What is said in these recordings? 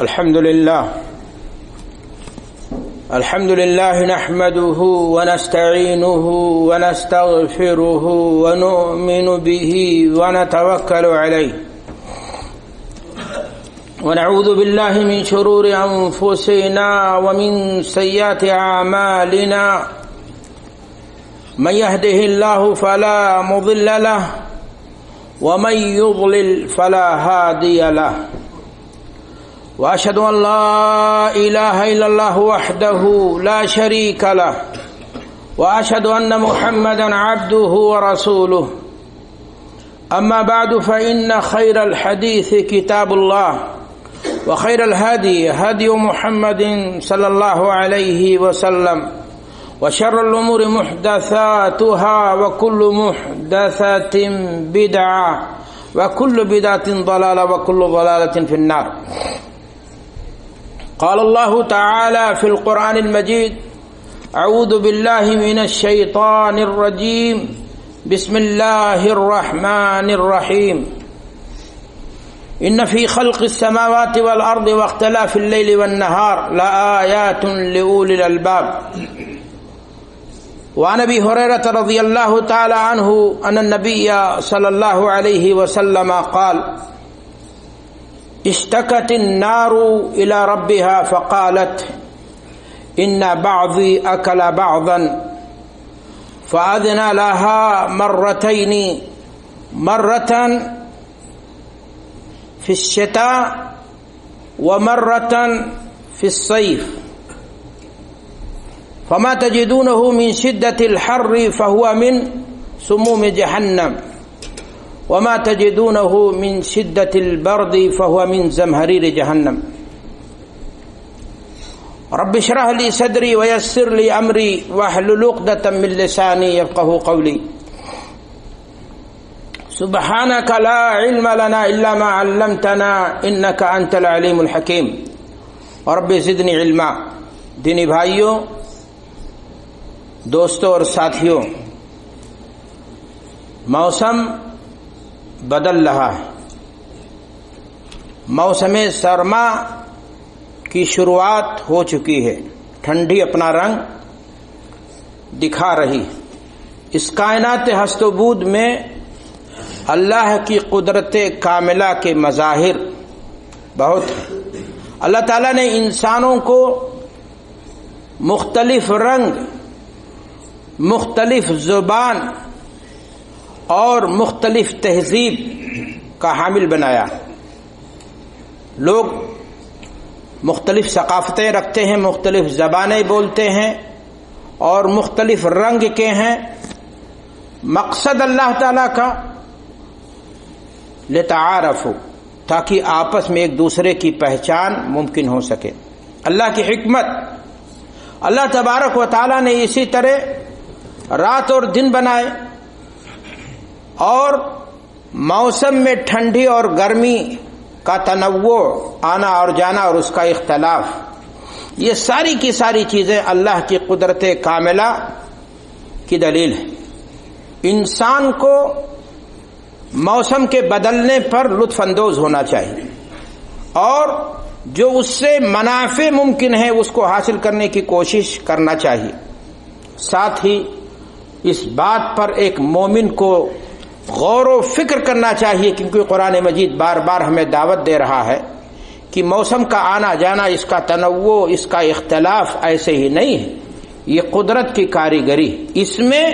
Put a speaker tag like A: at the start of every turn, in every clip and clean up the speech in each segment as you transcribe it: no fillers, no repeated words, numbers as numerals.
A: الحمد لله نحمده ونستعينه ونستغفره ونؤمن به ونتوكل عليه ونعوذ بالله من شرور أنفسنا ومن سيئات أعمالنا من يهده الله فلا مضل له ومن يضلل فلا هادي له وأشهد أن لا إله إلا الله وحده لا شريك له وأشهد أن محمدا عبده ورسوله أما بعد فإن خير الحديث كتاب الله وخير الهدي هدي محمد صلى الله عليه وسلم وشر الأمور محدثاتها وكل محدثة بدعة وكل بدعة ضلالة وكل ضلالة في النار. قال الله تعالى في القرآن المجيد: أعوذ بالله من الشيطان الرجيم بسم الله الرحمن الرحيم إن في خلق السماوات والأرض واختلاف الليل والنهار لآيات لأولي الألباب. وعن أبي هريرة رضي الله تعالى عنه أن النبي صلى الله عليه وسلم قال: اشتكت النار إلى ربها فقالت إن بعضي أكل بعضا فأذن لها مرتين، مرة في الشتاء ومرة في الصيف، فما تجدونه من شدة الحر فهو من سموم جهنم وما تجدونه من شدة البرد فهو من زمهرير جهنم. رب اشرح لي صدري ويسر لي أمري واحلل عقدة من لساني يفقهوا قولي. سبحانك لا علم لنا إلا ما علمتنا إنك أنت العليم الحكيم. رب زدني علما. دینی بھائیوں، دوستوں اور ساتھیوں، موسم بدل رہا ہے. موسم سرما کی شروعات ہو چکی ہے. ٹھنڈی اپنا رنگ دکھا رہی. اس کائنات ہست و بود میں اللہ کی قدرت کاملہ کے مظاہر بہت ہیں. اللہ تعالیٰ نے انسانوں کو مختلف رنگ، مختلف زبان اور مختلف تہذیب کا حامل بنایا. لوگ مختلف ثقافتیں رکھتے ہیں، مختلف زبانیں بولتے ہیں اور مختلف رنگ کے ہیں. مقصد اللہ تعالیٰ کا لتعارفوا، تاکہ آپس میں ایک دوسرے کی پہچان ممکن ہو سکے. اللہ کی حکمت، اللہ تبارک و تعالیٰ نے اسی طرح رات اور دن بنائے اور موسم میں ٹھنڈی اور گرمی کا تنوع، آنا اور جانا اور اس کا اختلاف، یہ ساری کی ساری چیزیں اللہ کی قدرت کاملہ کی دلیل ہے. انسان کو موسم کے بدلنے پر لطف اندوز ہونا چاہیے اور جو اس سے منافع ممکن ہے اس کو حاصل کرنے کی کوشش کرنا چاہیے. ساتھ ہی اس بات پر ایک مومن کو غور و فکر کرنا چاہیے، کیونکہ قرآن مجید بار بار ہمیں دعوت دے رہا ہے کہ موسم کا آنا جانا، اس کا تنوع، اس کا اختلاف ایسے ہی نہیں ہے، یہ قدرت کی کاریگری. اس میں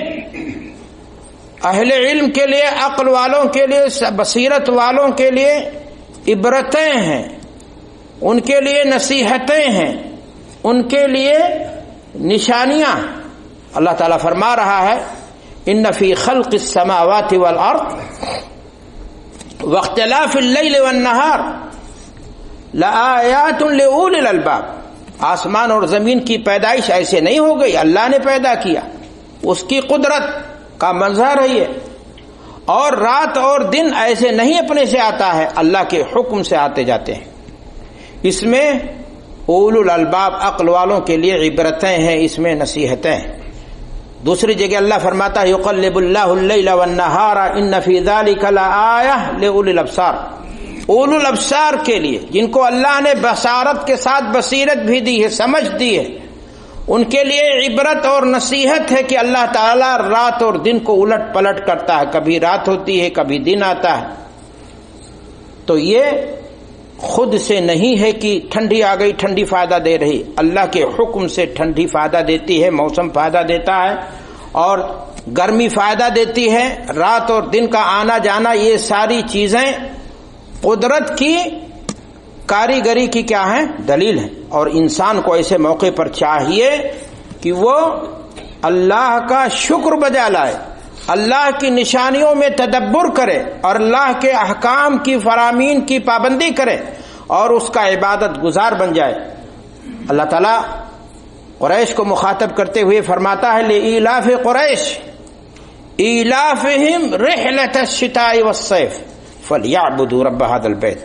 A: اہل علم کے لیے، عقل والوں کے لیے، بصیرت والوں کے لیے عبرتیں ہیں، ان کے لیے نصیحتیں ہیں، ان کے لیے نشانیاں. اللہ تعالیٰ فرما رہا ہے: ان فی خلق السماوات والارض واختلاف اللیل والنہار لآیات لأولی الالباب. آسمان اور زمین کی پیدائش ایسے نہیں ہو گئی، اللہ نے پیدا کیا، اس کی قدرت کا مظہر ہے یہ. اور رات اور دن ایسے نہیں اپنے سے آتا ہے، اللہ کے حکم سے آتے جاتے ہیں. اس میں اولو الالباب، عقل والوں کے لیے عبرتیں ہیں، اس میں نصیحتیں ہیں. دوسری جگہ اللہ فرماتا ہے یقلب اللہ اللیل والنہار ان فی ذلک لآیہ لأولی الابصار. اولو الابصار کے لیے، جن کو اللہ نے بصارت کے ساتھ بصیرت بھی دی ہے، سمجھ دی ہے، ان کے لیے عبرت اور نصیحت ہے کہ اللہ تعالیٰ رات اور دن کو الٹ پلٹ کرتا ہے، کبھی رات ہوتی ہے کبھی دن آتا ہے۔ تو یہ خود سے نہیں ہے کہ ٹھنڈی آ گئی ٹھنڈی فائدہ دے رہی، اللہ کے حکم سے ٹھنڈی فائدہ دیتی ہے، موسم فائدہ دیتا ہے، اور گرمی فائدہ دیتی ہے، رات اور دن کا آنا جانا، یہ ساری چیزیں قدرت کی کاریگری کی کیا ہے؟ دلیل ہے۔ اور انسان کو ایسے موقع پر چاہیے کہ وہ اللہ کا شکر بجا لائے، اللہ کی نشانیوں میں تدبر کرے اور اللہ کے احکام کی فرامین کی پابندی کرے اور اس کا عبادت گزار بن جائے۔ اللہ تعالیٰ قریش کو مخاطب کرتے ہوئے فرماتا ہے لإیلاف قریش ایلافہم رحلۃ الشتاء والصیف فلیعبدوا رب ھذا البیت،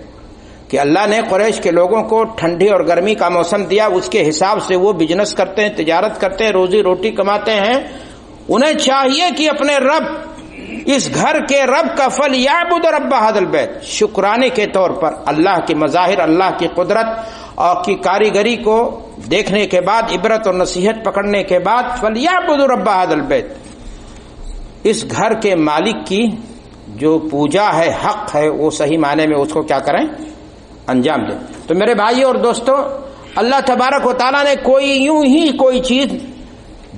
A: کہ اللہ نے قریش کے لوگوں کو ٹھنڈی اور گرمی کا موسم دیا، اس کے حساب سے وہ بزنس کرتے ہیں، تجارت کرتے ہیں، روزی روٹی کماتے ہیں۔ انہیں چاہیے کہ اپنے رب، اس گھر کے رب کا فلیعبد رب ھذا البیت، شکرانے کے طور پر اللہ کے مظاہر، اللہ کی قدرت اور کی کاریگری کو دیکھنے کے بعد، عبرت اور نصیحت پکڑنے کے بعد، فلیعبد رب ھذا البیت، اس گھر کے مالک کی جو پوجا ہے، حق ہے، وہ صحیح معنی میں اس کو کیا کریں؟ انجام دیں۔ تو میرے بھائی اور دوستو، اللہ تبارک و تعالیٰ نے یوں ہی کوئی چیز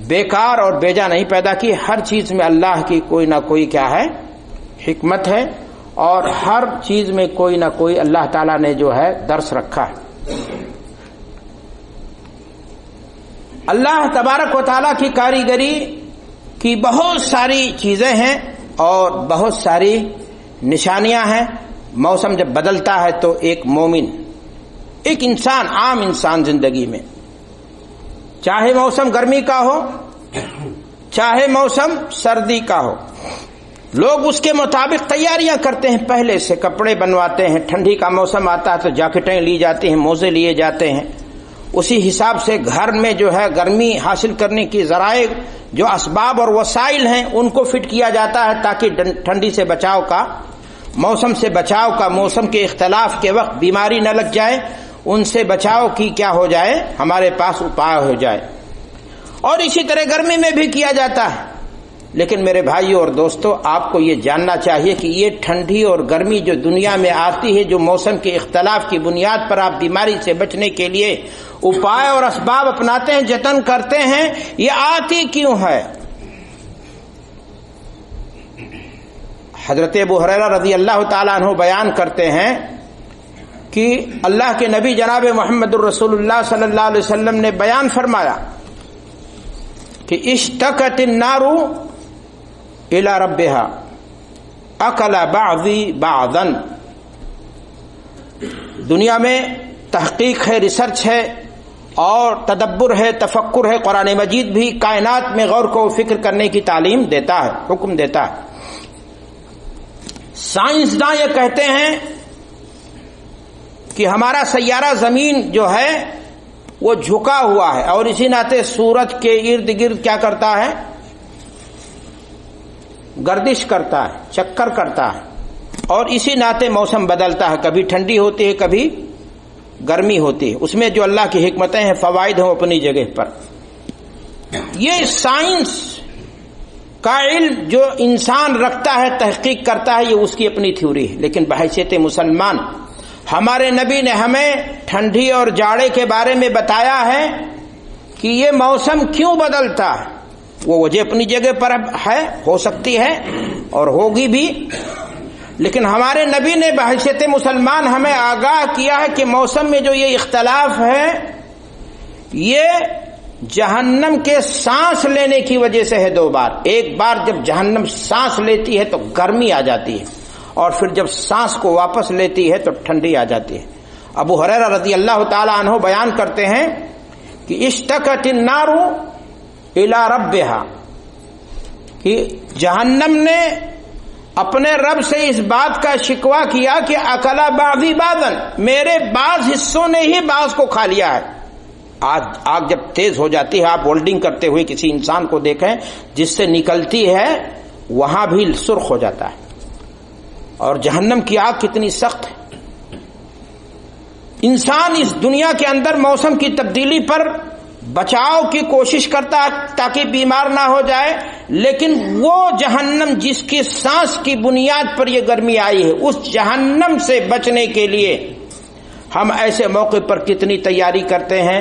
A: بیکار اور بیجا نہیں پیدا کی، ہر چیز میں اللہ کی کوئی نہ کوئی کیا ہے؟ حکمت ہے، اور ہر چیز میں کوئی نہ کوئی اللہ تعالیٰ نے جو ہے درس رکھا ہے۔ اللہ تبارک و تعالیٰ کی کاریگری کی بہت ساری چیزیں ہیں اور بہت ساری نشانیاں ہیں۔ موسم جب بدلتا ہے تو ایک مومن، ایک انسان، عام انسان زندگی میں، چاہے موسم گرمی کا ہو چاہے موسم سردی کا ہو، لوگ اس کے مطابق تیاریاں کرتے ہیں، پہلے سے کپڑے بنواتے ہیں، ٹھنڈی کا موسم آتا ہے تو جاکٹیں لی جاتی ہیں، موزے لیے جاتے ہیں، اسی حساب سے گھر میں جو ہے گرمی حاصل کرنے کی ذرائع، جو اسباب اور وسائل ہیں، ان کو فٹ کیا جاتا ہے تاکہ ٹھنڈی سے بچاؤ کا، موسم سے بچاؤ کا، موسم کے اختلاف کے وقت بیماری نہ لگ جائے، ان سے بچاؤ کی کیا ہو جائے، ہمارے پاس اپائے ہو جائے۔ اور اسی طرح گرمی میں بھی کیا جاتا ہے۔ لیکن میرے بھائیو اور دوستو، آپ کو یہ جاننا چاہیے کہ یہ ٹھنڈی اور گرمی جو دنیا میں آتی ہے، جو موسم کے اختلاف کی بنیاد پر آپ بیماری سے بچنے کے لیے اپائے اور اسباب اپناتے ہیں، جتن کرتے ہیں، یہ آتی کیوں ہے؟ حضرت ابو ہریرہ رضی اللہ تعالیٰ عنہ بیان کرتے ہیں کہ اللہ کے نبی جناب محمد الرسول اللہ صلی اللہ علیہ وسلم نے بیان فرمایا کہ اشتکت النار الی ربہا اکل بعضی بعضا۔ دنیا میں تحقیق ہے، ریسرچ ہے اور تدبر ہے، تفکر ہے، قرآن مجید بھی کائنات میں غور کو فکر کرنے کی تعلیم دیتا ہے، حکم دیتا ہے۔ سائنسداں یہ کہتے ہیں کہ ہمارا سیارہ زمین جو ہے وہ جھکا ہوا ہے، اور اسی ناطے سورج کے ارد گرد کیا کرتا ہے؟ گردش کرتا ہے، چکر کرتا ہے، اور اسی ناطے موسم بدلتا ہے، کبھی ٹھنڈی ہوتی ہے کبھی گرمی ہوتی ہے۔ اس میں جو اللہ کی حکمتیں ہیں، فوائد ہیں اپنی جگہ پر۔ یہ سائنس کا علم جو انسان رکھتا ہے، تحقیق کرتا ہے، یہ اس کی اپنی تھیوری ہے۔ لیکن بحیثیت مسلمان ہمارے نبی نے ہمیں ٹھنڈی اور جاڑے کے بارے میں بتایا ہے کہ یہ موسم کیوں بدلتا ہے۔ وہ وجہ اپنی جگہ پر ہے، ہو سکتی ہے اور ہوگی بھی، لیکن ہمارے نبی نے بحیثیت مسلمان ہمیں آگاہ کیا ہے کہ موسم میں جو یہ اختلاف ہے، یہ جہنم کے سانس لینے کی وجہ سے ہے۔ دو بار، ایک بار جب جہنم سانس لیتی ہے تو گرمی آ جاتی ہے، اور پھر جب سانس کو واپس لیتی ہے تو ٹھنڈی آ جاتی ہے۔ ابو ہریرہ رضی اللہ تعالی عنہ بیان کرتے ہیں کہ اشتکت النار الی ربہا، کہ جہنم نے اپنے رب سے اس بات کا شکوہ کیا کہ اکلا بعضی بعضا، میرے بعض حصوں نے ہی بعض کو کھا لیا ہے۔ آگ جب تیز ہو جاتی ہے، آپ ولڈنگ کرتے ہوئے کسی انسان کو دیکھیں، جس سے نکلتی ہے وہاں بھی سرخ ہو جاتا ہے، اور جہنم کی آگ کتنی سخت ہے۔ انسان اس دنیا کے اندر موسم کی تبدیلی پر بچاؤ کی کوشش کرتا ہے تاکہ بیمار نہ ہو جائے، لیکن وہ جہنم جس کی سانس کی بنیاد پر یہ گرمی آئی ہے، اس جہنم سے بچنے کے لیے ہم ایسے موقع پر کتنی تیاری کرتے ہیں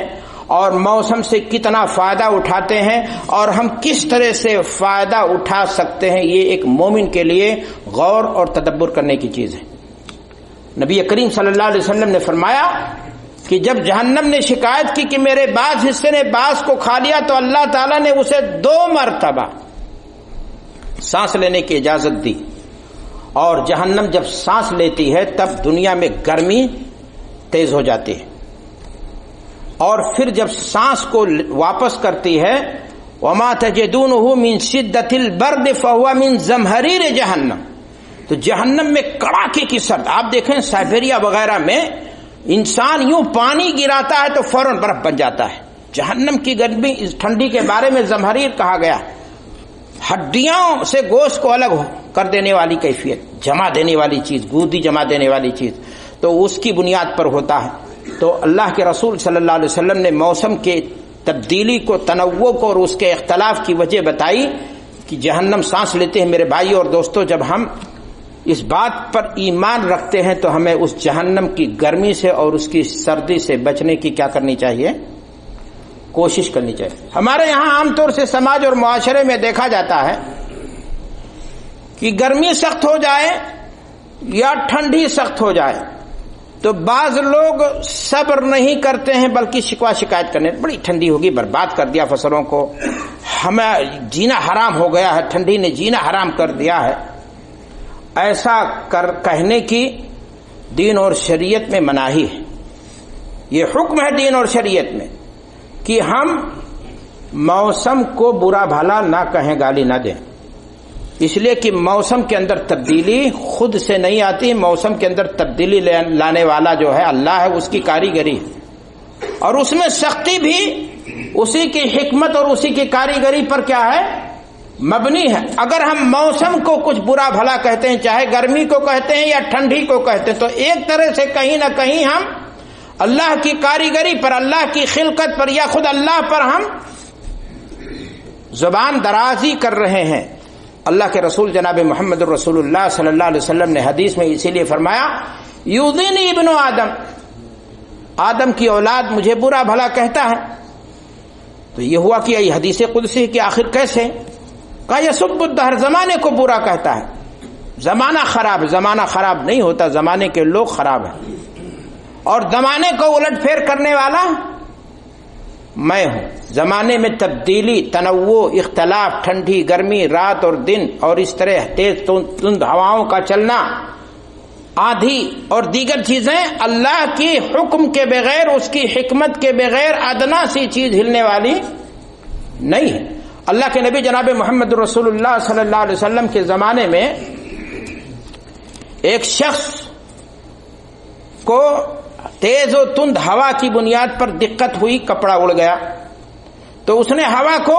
A: اور موسم سے کتنا فائدہ اٹھاتے ہیں اور ہم کس طرح سے فائدہ اٹھا سکتے ہیں، یہ ایک مومن کے لیے غور اور تدبر کرنے کی چیز ہے۔ نبی کریم صلی اللہ علیہ وسلم نے فرمایا کہ جب جہنم نے شکایت کی کہ میرے بعض حصے نے بعض کو کھا لیا، تو اللہ تعالیٰ نے اسے 2 مرتبہ سانس لینے کی اجازت دی، اور جہنم جب سانس لیتی ہے تب دنیا میں گرمی تیز ہو جاتی ہے، اور پھر جب سانس کو واپس کرتی ہے وما تجدونه من شدت البرد فهو من زمهرير جہنم، تو جہنم میں کڑاکے کی سرد، آپ دیکھیں سائبیریا وغیرہ میں انسان یوں پانی گراتا ہے تو فوراً برف بن جاتا ہے۔ جہنم کی گرمی ٹھنڈی کے بارے میں زمہریر کہا گیا، ہڈیوں سے گوشت کو الگ کر دینے والی کیفیت، جما دینے والی چیز، گودی جما دینے والی چیز، تو اس کی بنیاد پر ہوتا ہے۔ تو اللہ کے رسول صلی اللہ علیہ وسلم نے موسم کے تبدیلی کو، تنوع کو اور اس کے اختلاف کی وجہ بتائی کہ جہنم سانس لیتے ہیں۔ میرے بھائی اور دوستو، جب ہم اس بات پر ایمان رکھتے ہیں تو ہمیں اس جہنم کی گرمی سے اور اس کی سردی سے بچنے کی کیا کرنی چاہیے؟ کوشش کرنی چاہیے۔ ہمارے یہاں عام طور سے سماج اور معاشرے میں دیکھا جاتا ہے کہ گرمی سخت ہو جائے یا ٹھنڈی سخت ہو جائے تو بعض لوگ صبر نہیں کرتے ہیں بلکہ شکوہ شکایت کرنے، بڑی ٹھنڈی ہوگی، برباد کر دیا فصلوں کو، ہمیں جینا حرام ہو گیا ہے، ٹھنڈی نے جینا حرام کر دیا ہے۔ ایسا کہنے کی دین اور شریعت میں مناہی ہے۔ یہ حکم ہے دین اور شریعت میں کہ ہم موسم کو برا بھلا نہ کہیں، گالی نہ دیں، اس لیے کہ موسم کے اندر تبدیلی خود سے نہیں آتی، موسم کے اندر تبدیلی لانے والا جو ہے اللہ ہے، اس کی کاریگری ہے، اور اس میں سختی بھی اسی کی حکمت اور اسی کی کاریگری پر کیا ہے؟ مبنی ہے۔ اگر ہم موسم کو کچھ برا بھلا کہتے ہیں، چاہے گرمی کو کہتے ہیں یا ٹھنڈی کو کہتے ہیں، تو ایک طرح سے کہیں نہ کہیں ہم اللہ کی کاریگری پر، اللہ کی خلقت پر یا خود اللہ پر ہم زبان درازی کر رہے ہیں۔ اللہ کے رسول جناب محمد رسول اللہ صلی اللہ علیہ وسلم نے حدیث میں اسی لیے فرمایا، یؤذینی ابن آدم، آدم کی اولاد مجھے برا بھلا کہتا ہے۔ تو یہ ہوا کہ یہ حدیث قدسی کہ آخر کیسے؟ کہا یسب الدہر، زمانے کو برا کہتا ہے، زمانہ خراب ہے۔ زمانہ خراب نہیں ہوتا، زمانے کے لوگ خراب ہیں، اور زمانے کو الٹ پھیر کرنے والا میں ہوں۔ زمانے میں تبدیلی، تنوع، اختلاف، ٹھنڈی گرمی، رات اور دن، اور اس طرح تیز تند ہواؤں کا چلنا، آندھی اور دیگر چیزیں اللہ کی حکم کے بغیر، اس کی حکمت کے بغیر ادنا سی چیز ہلنے والی نہیں ہے۔ اللہ کے نبی جناب محمد رسول اللہ صلی اللہ علیہ وسلم کے زمانے میں ایک شخص کو تیز و تند ہوا کی بنیاد پر دقت ہوئی، کپڑا اڑ گیا، تو اس نے ہوا کو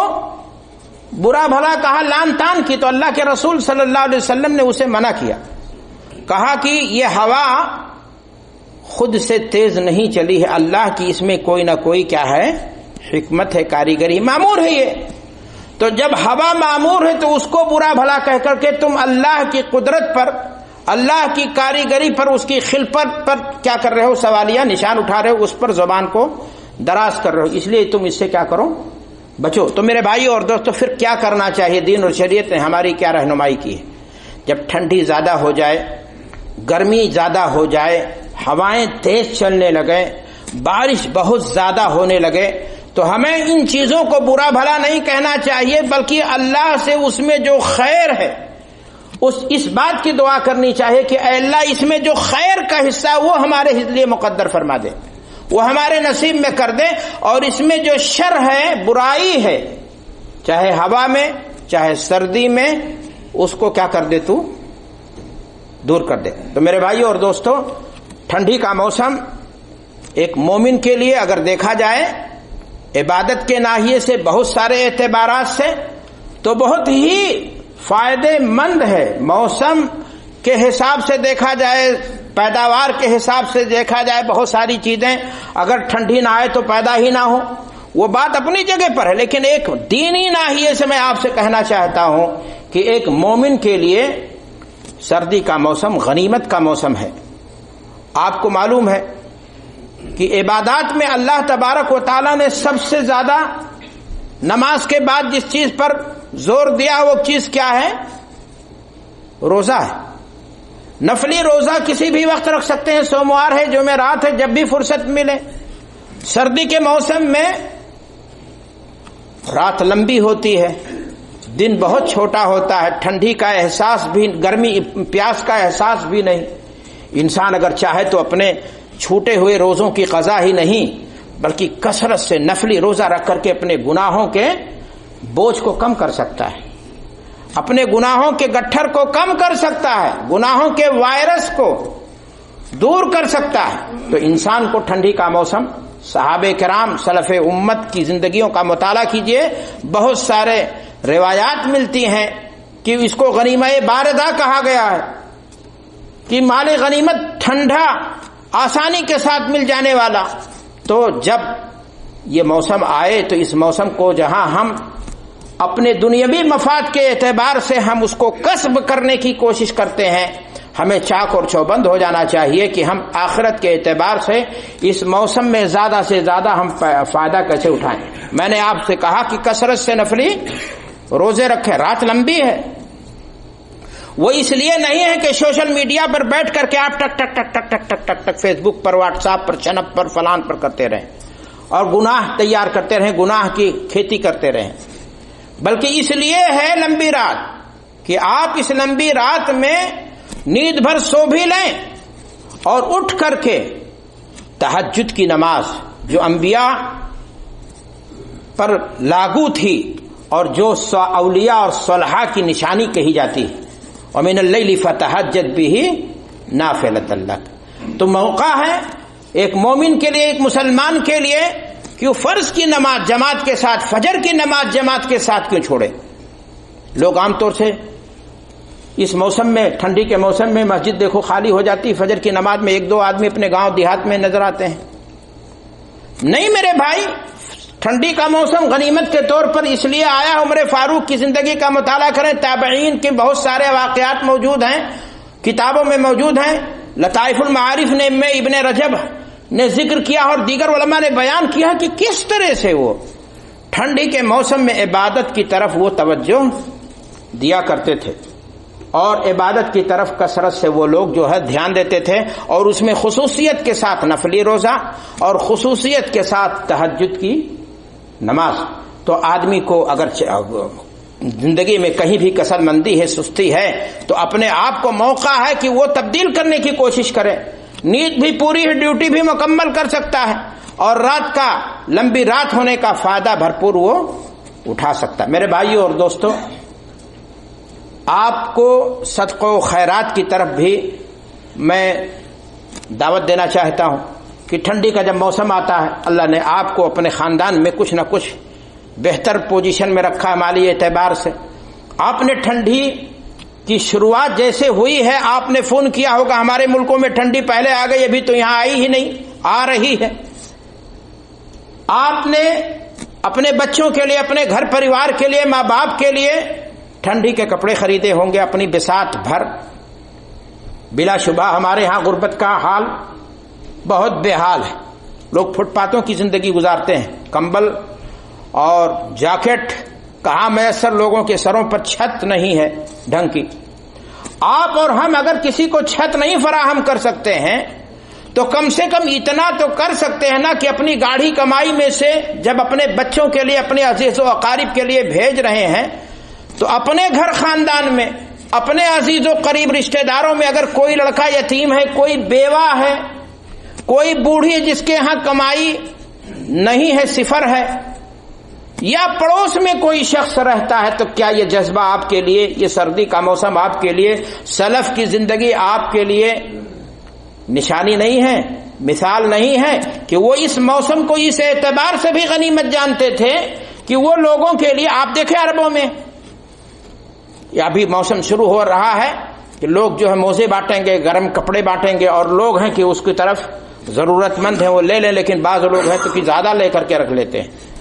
A: برا بھلا کہا، لان تان کی، تو اللہ کے رسول صلی اللہ علیہ وسلم نے اسے منع کیا، کہا کہ یہ ہوا خود سے تیز نہیں چلی ہے، اللہ کی اس میں کوئی نہ کوئی کیا ہے؟ حکمت ہے، کاریگری، معمور ہے یہ۔ تو جب ہوا معمور ہے تو اس کو برا بھلا کہہ کر کے تم اللہ کی قدرت پر، اللہ کی کاریگری پر، اس کی خلقت پر کیا کر رہے ہو؟ سوالیہ نشان اٹھا رہے ہو، اس پر زبان کو دراز کر رہے ہو، اس لیے تم اس سے کیا کرو؟ بچو۔ تو میرے بھائی اور دوستو، پھر کیا کرنا چاہیے؟ دین اور شریعت نے ہماری کیا رہنمائی کی ہے؟ جب ٹھنڈی زیادہ ہو جائے، گرمی زیادہ ہو جائے، ہوائیں تیز چلنے لگے، بارش بہت زیادہ ہونے لگے، تو ہمیں ان چیزوں کو برا بھلا نہیں کہنا چاہیے، بلکہ اللہ سے اس میں جو خیر ہے اس بات کی دعا کرنی چاہیے کہ اے اللہ، اس میں جو خیر کا حصہ ہے وہ ہمارے لیے مقدر فرما دے، وہ ہمارے نصیب میں کر دے، اور اس میں جو شر ہے، برائی ہے، چاہے ہوا میں چاہے سردی میں، اس کو کیا کر دے؟ تو دور کر دے۔ تو میرے بھائیو اور دوستو، ٹھنڈی کا موسم ایک مومن کے لیے اگر دیکھا جائے عبادت کے ناحیے سے بہت سارے اعتبارات سے تو بہت ہی فائدے مند ہے۔ موسم کے حساب سے دیکھا جائے پیداوار کے حساب سے دیکھا جائے بہت ساری چیزیں اگر ٹھنڈی نہ آئے تو پیدا ہی نہ ہو، وہ بات اپنی جگہ پر ہے، لیکن ایک دینی ناحیے سے میں آپ سے کہنا چاہتا ہوں کہ ایک مومن کے لیے سردی کا موسم غنیمت کا موسم ہے۔ آپ کو معلوم ہے کہ عبادات میں اللہ تبارک و تعالیٰ نے سب سے زیادہ نماز کے بعد جس چیز پر زور دیا وہ چیز کیا ہے؟ روزہ ہے۔ نفلی روزہ کسی بھی وقت رکھ سکتے ہیں، سوموار ہے، جمعرات ہے، جب بھی فرصت ملے۔ سردی کے موسم میں رات لمبی ہوتی ہے، دن بہت چھوٹا ہوتا ہے، ٹھنڈی کا احساس بھی، گرمی پیاس کا احساس بھی نہیں۔ انسان اگر چاہے تو اپنے چھوٹے ہوئے روزوں کی قضا ہی نہیں بلکہ کثرت سے نفلی روزہ رکھ کر کے اپنے گناہوں کے بوجھ کو کم کر سکتا ہے، اپنے گناہوں کے گٹھر کو کم کر سکتا ہے، گناہوں کے وائرس کو دور کر سکتا ہے۔ تو انسان کو ٹھنڈی کا موسم، صحابہ کرام سلف امت کی زندگیوں کا مطالعہ کیجئے، بہت سارے روایات ملتی ہیں کہ اس کو غنیمہ باردہ کہا گیا ہے کہ مال غنیمت ٹھنڈا آسانی کے ساتھ مل جانے والا۔ تو جب یہ موسم آئے تو اس موسم کو جہاں ہم اپنے دنیاوی مفاد کے اعتبار سے ہم اس کو کسب کرنے کی کوشش کرتے ہیں، ہمیں چاق اور چوبند ہو جانا چاہیے کہ ہم آخرت کے اعتبار سے اس موسم میں زیادہ سے زیادہ ہم فائدہ کیسے اٹھائیں۔ میں نے آپ سے کہا کہ کثرت سے نفلی روزے رکھیں، رات لمبی ہے۔ وہ اس لیے نہیں ہے کہ سوشل میڈیا پر بیٹھ کر کے آپ ٹک ٹک ٹک ٹک ٹک ٹک ٹک ٹک فیس بک پر، واٹس ایپ پر، چنپ پر، فلان پر کرتے رہیں اور گناہ تیار کرتے رہیں، گناہ کی کھیتی کرتے رہیں، بلکہ اس لیے ہے لمبی رات کہ آپ اس لمبی رات میں نیند بھر سو بھی لیں اور اٹھ کر کے تہجد کی نماز جو انبیاء پر لاگو تھی اور جو اولیاء اور صالحاء کی نشانی کہی جاتی ہے، وَمِنَ اللَّيْلِ فَتَہَجَّدْ بِهِ نَافِلَةً لَكَ، تو موقع ہے ایک مومن کے لیے، ایک مسلمان کے لیے کہ وہ فرض کی نماز جماعت کے ساتھ، فجر کی نماز جماعت کے ساتھ کیوں چھوڑے۔ لوگ عام طور سے اس موسم میں، ٹھنڈی کے موسم میں مسجد دیکھو خالی ہو جاتی، فجر کی نماز میں ایک دو آدمی اپنے گاؤں دیہات میں نظر آتے ہیں۔ نہیں میرے بھائی، ٹھنڈی کا موسم غنیمت کے طور پر اس لیے آیا۔ عمر فاروق کی زندگی کا مطالعہ کریں، تابعین کے بہت سارے واقعات موجود ہیں، کتابوں میں موجود ہیں۔ لطائف المعارف نے میں ابن رجب نے ذکر کیا اور دیگر علماء نے بیان کیا کہ کس طرح سے وہ ٹھنڈی کے موسم میں عبادت کی طرف وہ توجہ دیا کرتے تھے اور عبادت کی طرف کثرت سے وہ لوگ جو ہے دھیان دیتے تھے، اور اس میں خصوصیت کے ساتھ نفلی روزہ اور خصوصیت کے ساتھ تہجد کی نماز۔ تو آدمی کو اگر زندگی میں کہیں بھی کسل مندی ہے، سستی ہے، تو اپنے آپ کو موقع ہے کہ وہ تبدیل کرنے کی کوشش کرے۔ نیند بھی پوری ہے، ڈیوٹی بھی مکمل کر سکتا ہے اور رات کا، لمبی رات ہونے کا فائدہ بھرپور وہ اٹھا سکتا ہے۔ میرے بھائیوں اور دوستوں، آپ کو صدقہ و خیرات کی طرف بھی میں دعوت دینا چاہتا ہوں کہ ٹھنڈی کا جب موسم آتا ہے، اللہ نے آپ کو اپنے خاندان میں کچھ نہ کچھ بہتر پوزیشن میں رکھا ہے مالی اعتبار سے۔ آپ نے ٹھنڈی کی شروعات جیسے ہوئی ہے، آپ نے فون کیا ہوگا ہمارے ملکوں میں ٹھنڈی پہلے آ گئی، ابھی تو یہاں آئی ہی نہیں، آ رہی ہے۔ آپ نے اپنے بچوں کے لیے، اپنے گھر پریوار کے لیے، ماں باپ کے لیے ٹھنڈی کے کپڑے خریدے ہوں گے اپنی بساط بھر۔ بلا شبہ ہمارے ہاں غربت کا حال بہت بے حال ہے، لوگ فٹ پاتھوں کی زندگی گزارتے ہیں، کمبل اور جاکٹ کہاں میسر، لوگوں کے سروں پر چھت نہیں ہے ڈھنگ کی۔ آپ اور ہم اگر کسی کو چھت نہیں فراہم کر سکتے ہیں تو کم سے کم اتنا تو کر سکتے ہیں نا کہ اپنی گاڑھی کمائی میں سے جب اپنے بچوں کے لیے، اپنے عزیز و اقارب کے لیے بھیج رہے ہیں تو اپنے گھر خاندان میں، اپنے عزیز و قریب رشتہ داروں میں اگر کوئی لڑکا یتیم ہے، کوئی بیوہ ہے، کوئی بوڑھی جس کے ہاں کمائی نہیں ہے، صفر ہے، یا پڑوس میں کوئی شخص رہتا ہے، تو کیا یہ جذبہ آپ کے لیے، یہ سردی کا موسم آپ کے لیے، سلف کی زندگی آپ کے لیے نشانی نہیں ہے، مثال نہیں ہے کہ وہ اس موسم کو اس اعتبار سے بھی غنیمت جانتے تھے کہ وہ لوگوں کے لیے، آپ دیکھیں عربوں میں ابھی موسم شروع ہو رہا ہے کہ لوگ جو ہے موزے بانٹیں گے، گرم کپڑے بانٹیں گے، اور لوگ ہیں کہ اس کی طرف ضرورت مند ہیں وہ لے لیں، لیکن بعض لوگ ہیں تو کہ زیادہ لے کر کے رکھ لیتے ہیں۔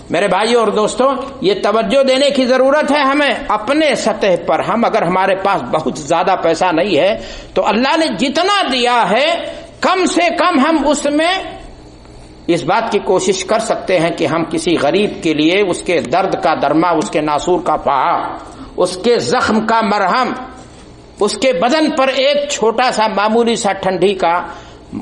A: میرے بھائیوں اور دوستوں، یہ توجہ دینے کی ضرورت ہے ہمیں اپنے سطح پر۔ ہم اگر ہمارے پاس بہت زیادہ پیسہ نہیں ہے تو اللہ نے جتنا دیا ہے کم سے کم ہم اس میں اس بات کی کوشش کر سکتے ہیں کہ ہم کسی غریب کے لیے اس کے درد کا درما، اس کے ناسور کا پہا، اس کے زخم کا مرہم، اس کے بدن پر ایک چھوٹا سا معمولی سا ٹھنڈی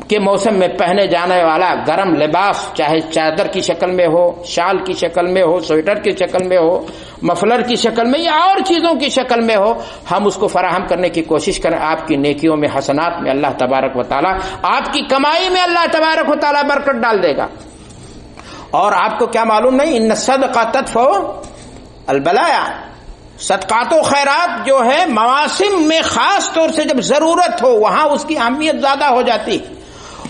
A: کے موسم میں پہنے جانے والا گرم لباس، چاہے چادر کی شکل میں ہو، شال کی شکل میں ہو، سویٹر کی شکل میں ہو، مفلر کی شکل میں یا اور چیزوں کی شکل میں ہو، ہم اس کو فراہم کرنے کی کوشش کریں۔ آپ کی نیکیوں میں، حسنات میں اللہ تبارک و تعالی، آپ کی کمائی میں اللہ تبارک و تعالی برکت ڈال دے گا۔ اور آپ کو کیا معلوم نہیں، ان الصدقہ تدفع البلایا، صدقات و خیرات جو ہے مواسم میں خاص طور سے جب ضرورت ہو وہاں اس کی اہمیت زیادہ ہو جاتی،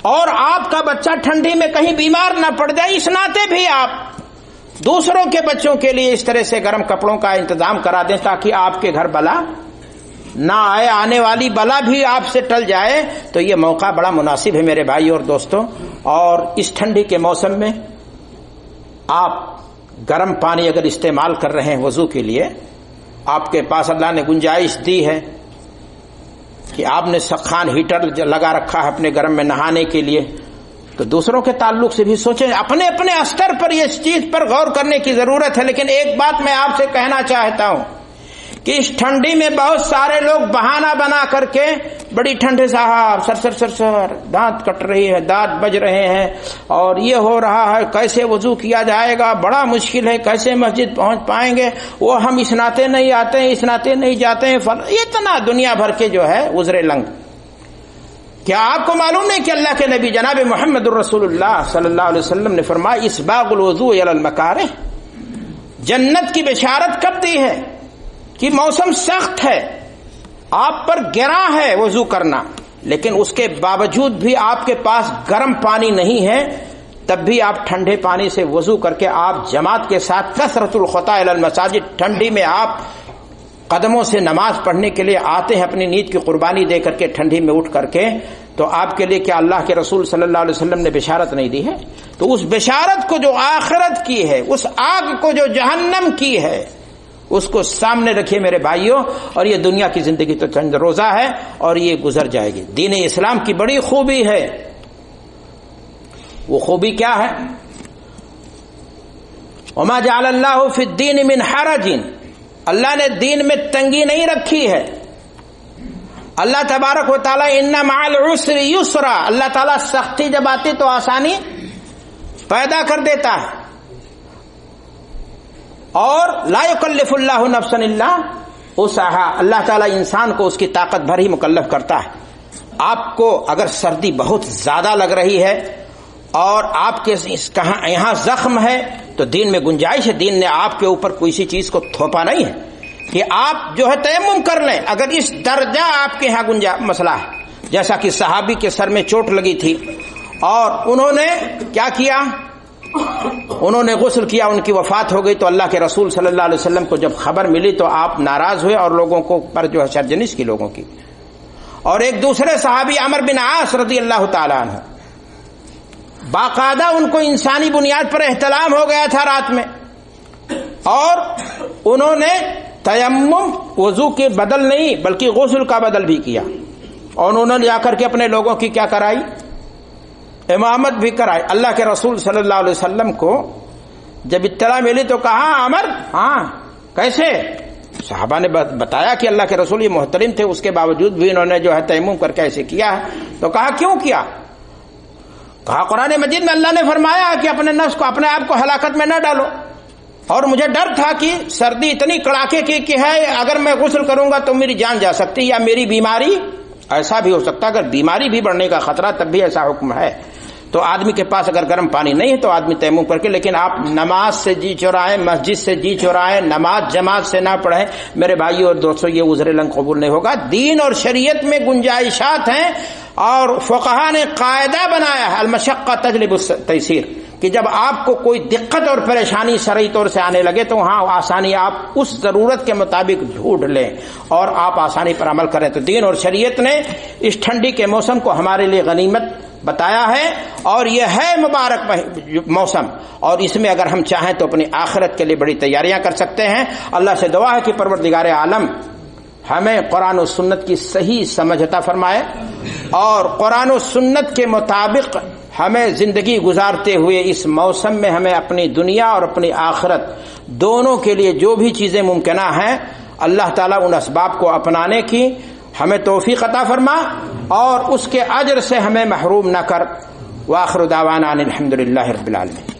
A: اور آپ کا بچہ ٹھنڈی میں کہیں بیمار نہ پڑ جائے، اس ناطے بھی آپ دوسروں کے بچوں کے لیے اس طرح سے گرم کپڑوں کا انتظام کرا دیں تاکہ آپ کے گھر بلا نہ آئے، آنے والی بلا بھی آپ سے ٹل جائے۔ تو یہ موقع بڑا مناسب ہے میرے بھائی اور دوستوں۔ اور اس ٹھنڈی کے موسم میں آپ گرم پانی اگر استعمال کر رہے ہیں وضو کے لیے، آپ کے پاس اللہ نے گنجائش دی ہے کہ آپ نے سخان ہیٹر لگا رکھا ہے اپنے گرم میں نہانے کے لیے، تو دوسروں کے تعلق سے بھی سوچیں، اپنے اپنے استر پر اس چیز پر غور کرنے کی ضرورت ہے۔ لیکن ایک بات میں آپ سے کہنا چاہتا ہوں کہ اس ٹھنڈی میں بہت سارے لوگ بہانہ بنا کر کے بڑی ٹھنڈے صاحب سر دانت کٹ رہی ہے، دانت بج رہے ہیں، اور یہ ہو رہا ہے، کیسے وضو کیا جائے گا، بڑا مشکل ہے، کیسے مسجد پہنچ پائیں گے، وہ ہم اس ناطے نہیں آتے ہیں، اس ناطے نہیں جاتے ہیں، اتنا دنیا بھر کے جو ہے عذر لنگ۔ کیا آپ کو معلوم نہیں کہ اللہ کے نبی جناب محمد الرسول اللہ صلی اللہ علیہ وسلم نے فرمایا اسباغ الوضوء علی المکارہ، جنت کی بشارت کب دی ہے کہ موسم سخت ہے، آپ پر گراں ہے وضو کرنا، لیکن اس کے باوجود بھی آپ کے پاس گرم پانی نہیں ہے، تب بھی آپ ٹھنڈے پانی سے وضو کر کے آپ جماعت کے ساتھ کثرت الخطا الی المساجد، ٹھنڈی میں آپ قدموں سے نماز پڑھنے کے لیے آتے ہیں، اپنی نیند کی قربانی دے کر کے ٹھنڈی میں اٹھ کر کے، تو آپ کے لیے کیا اللہ کے رسول صلی اللہ علیہ وسلم نے بشارت نہیں دی ہے؟ تو اس بشارت کو جو آخرت کی ہے، اس آگ کو جو جہنم کی ہے، اس کو سامنے رکھیے میرے بھائیوں۔ اور یہ دنیا کی زندگی تو چند روزہ ہے اور یہ گزر جائے گی۔ دین اسلام کی بڑی خوبی ہے، وہ خوبی کیا ہے؟ وما جعل اللہ فی الدین من حرج، اللہ نے دین میں تنگی نہیں رکھی ہے۔ اللہ تبارک و تعالی ان مع العسر یسرا، اللہ تعالیٰ سختی جب آتی تو آسانی پیدا کر دیتا ہے۔ اور لا یکلف اللہ نفسا الا وسعها، اللہ تعالیٰ انسان کو اس کی طاقت بھر ہی مکلف کرتا ہے۔ آپ کو اگر سردی بہت زیادہ لگ رہی ہے اور آپ کے یہاں زخم ہے تو دین میں گنجائش ہے، دین نے آپ کے اوپر کوئی سی چیز کو تھوپا نہیں ہے کہ آپ جو ہے تیمم کر لیں، اگر اس درجہ آپ کے یہاں مسئلہ ہے۔ جیسا کہ صحابی کے سر میں چوٹ لگی تھی اور انہوں نے کیا کیا، انہوں نے غسل کیا، ان کی وفات ہو گئی، تو اللہ کے رسول صلی اللہ علیہ وسلم کو جب خبر ملی تو آپ ناراض ہوئے اور لوگوں کو پر جو ہے سرجنش کی لوگوں کی۔ اور ایک دوسرے صحابی عمرو بن عاص رضی اللہ تعالی عنہ، باقاعدہ ان کو انسانی بنیاد پر احتلام ہو گیا تھا رات میں، اور انہوں نے تیمم وضو کے بدل نہیں بلکہ غسل کا بدل بھی کیا، اور انہوں نے جا کر کے اپنے لوگوں کی کیا کرائی، امامت بھی کرائی۔ اللہ کے رسول صلی اللہ علیہ وسلم کو جب اطلاع ملی تو کہا عمر، ہاں کیسے؟ صحابہ نے بتایا کہ اللہ کے رسول یہ محترم تھے، اس کے باوجود بھی انہوں نے جو ہے تیمم کر کے ایسے کیا ہے۔ تو کہا کیوں کیا؟ کہا قرآن مجید میں اللہ نے فرمایا کہ اپنے نفس کو، اپنے آپ کو ہلاکت میں نہ ڈالو، اور مجھے ڈر تھا کہ سردی اتنی کڑاکے کی کہ ہے، اگر میں غسل کروں گا تو میری جان جا سکتی، یا میری بیماری، ایسا بھی ہو سکتا اگر بیماری بھی بڑھنے کا خطرہ، تب بھی ایسا حکم ہے۔ تو آدمی کے پاس اگر گرم پانی نہیں ہے تو آدمی تیمم کر کے، لیکن آپ نماز سے جی چرائیں، مسجد سے جی چرائیں، نماز جماعت سے نہ پڑھیں، میرے بھائیو اور دوستو، یہ عذر لنگ قبول نہیں ہوگا۔ دین اور شریعت میں گنجائشات ہیں، اور فقہا نے قاعدہ بنایا ہے المشقہ تجلب التیسیر، کہ جب آپ کو کوئی دقت اور پریشانی شرعی طور سے آنے لگے تو وہاں آسانی آپ اس ضرورت کے مطابق ڈھونڈ لیں اور آپ آسانی پر عمل کریں. تو دین اور شریعت نے اس ٹھنڈی کے موسم کو ہمارے لیے غنیمت بتایا ہے، اور یہ ہے مبارک موسم، اور اس میں اگر ہم چاہیں تو اپنی آخرت کے لیے بڑی تیاریاں کر سکتے ہیں. اللہ سے دعا ہے کہ پروردگار عالم ہمیں قرآن و سنت کی صحیح سمجھ عطا فرمائے، اور قرآن و سنت کے مطابق ہمیں زندگی گزارتے ہوئے اس موسم میں ہمیں اپنی دنیا اور اپنی آخرت دونوں کے لیے جو بھی چیزیں ممکنہ ہیں اللہ تعالیٰ ان اسباب کو اپنانے کی ہمیں توفیق عطا فرما، اور اس کے اجر سے ہمیں محروم نہ کر. وآخر دعوانا الحمدللہ رب العالمین.